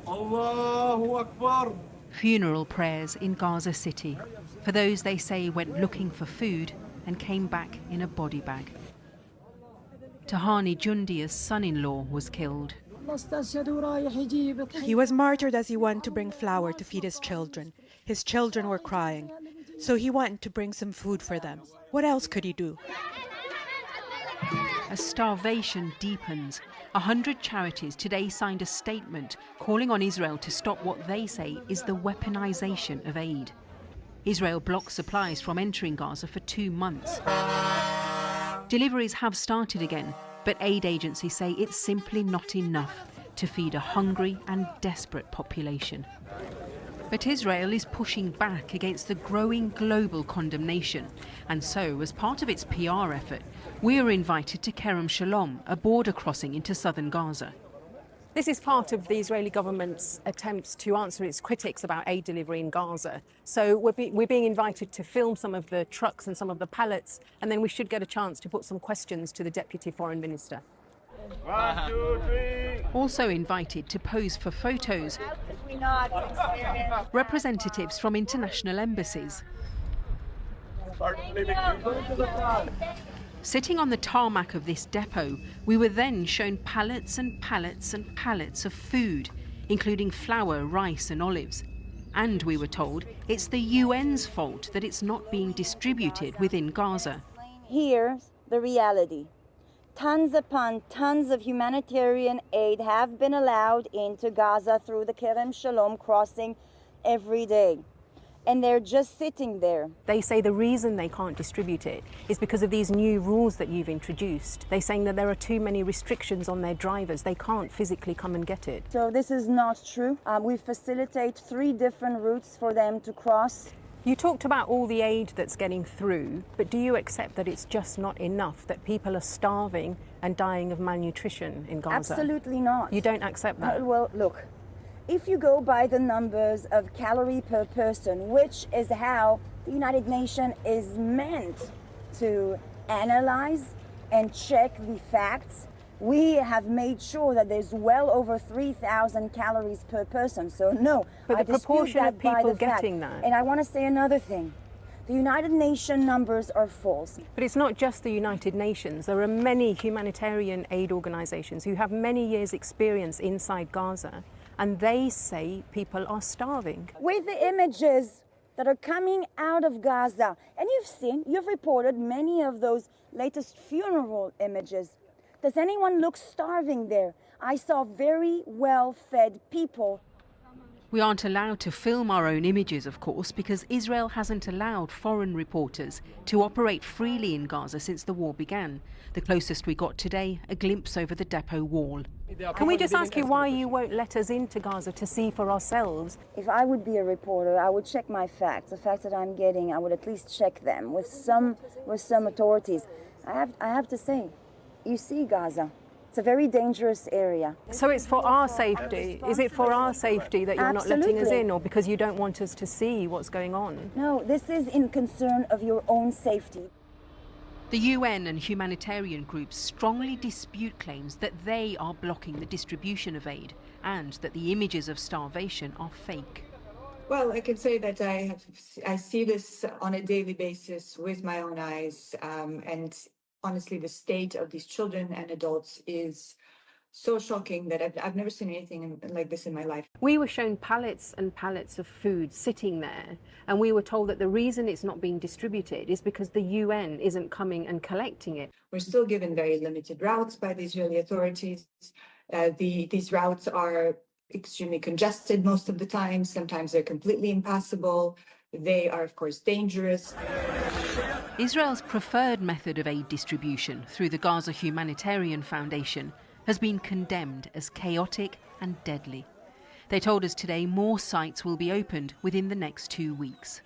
Allahu Akbar. Funeral prayers in Gaza City for those they say went looking for food and came back in a body bag. Tahani Jundia's son-in-law was killed. He was martyred as he went to bring flour to feed his children. His children were crying, so he went to bring some food for them. What else could he do? As starvation deepens, 100 charities today signed a statement calling on Israel to stop what they say is the weaponization of aid. Israel blocked supplies from entering Gaza for 2 months. Deliveries have started again, but aid agencies say it's simply not enough to feed a hungry and desperate population. But Israel is pushing back against the growing global condemnation. And so, as part of its PR effort, we are invited to Kerem Shalom, a border crossing into southern Gaza. This is part of the Israeli government's attempts to answer its critics about aid delivery in Gaza. So we're being invited to film some of the trucks and some of the pallets, and then we should get a chance to put some questions to the Deputy Foreign Minister. 1, 2, 3. Also invited to pose for photos, representatives from international embassies. Sitting on the tarmac of this depot, we were then shown pallets and pallets and pallets of food, including flour, rice and olives. And we were told it's the UN's fault that it's not being distributed within Gaza. Here's the reality. Tons upon tons of humanitarian aid have been allowed into Gaza through the Kerem Shalom crossing every day. And they're just sitting there. They say the reason they can't distribute it is because of these new rules that you've introduced. They're saying that there are too many restrictions on their drivers. They can't physically come and get it. So this is not true. We facilitate 3 different routes for them to cross. You talked about all the aid that's getting through, but do you accept that it's just not enough, that people are starving and dying of malnutrition in Gaza? Absolutely not. You don't accept that? Well, look. If you go by the numbers of calorie per person, which is how the United Nations is meant to analyze and check the facts, we have made sure that there's well over 3,000 calories per person. So no, but I the proportion of people getting that. And I want to say another thing. The United Nations numbers are false. But it's not just the United Nations. There are many humanitarian aid organizations who have many years' experience inside Gaza, and they say people are starving. With the images that are coming out of Gaza, and you've reported many of those latest funeral images. Does anyone look starving there? I saw very well-fed people. We aren't allowed to film our own images, of course, because Israel hasn't allowed foreign reporters to operate freely in Gaza since the war began. The closest we got today, a glimpse over the depot wall. Can we just ask you why you won't let us into Gaza to see for ourselves? If I would be a reporter, I would check my facts. The facts that I'm getting, I would at least check them with some authorities. I have to say, you see Gaza. It's a very dangerous area. So it's for our safety? Is it for our safety that you're Absolutely. not letting us in, or because you don't want us to see what's going on? No, this is in concern of your own safety. The UN and humanitarian groups strongly dispute claims that they are blocking the distribution of aid and that the images of starvation are fake. Well, I can say that I see this on a daily basis with my own eyes, and honestly, the state of these children and adults is so shocking that I've never seen anything like this in my life. We were shown pallets and pallets of food sitting there, and we were told that the reason it's not being distributed is because the UN isn't coming and collecting it. We're still given very limited routes by the Israeli authorities. These routes are extremely congested most of the time. Sometimes they're completely impassable. They are, of course, dangerous. Israel's preferred method of aid distribution through the Gaza Humanitarian Foundation has been condemned as chaotic and deadly. They told us today more sites will be opened within the next 2 weeks.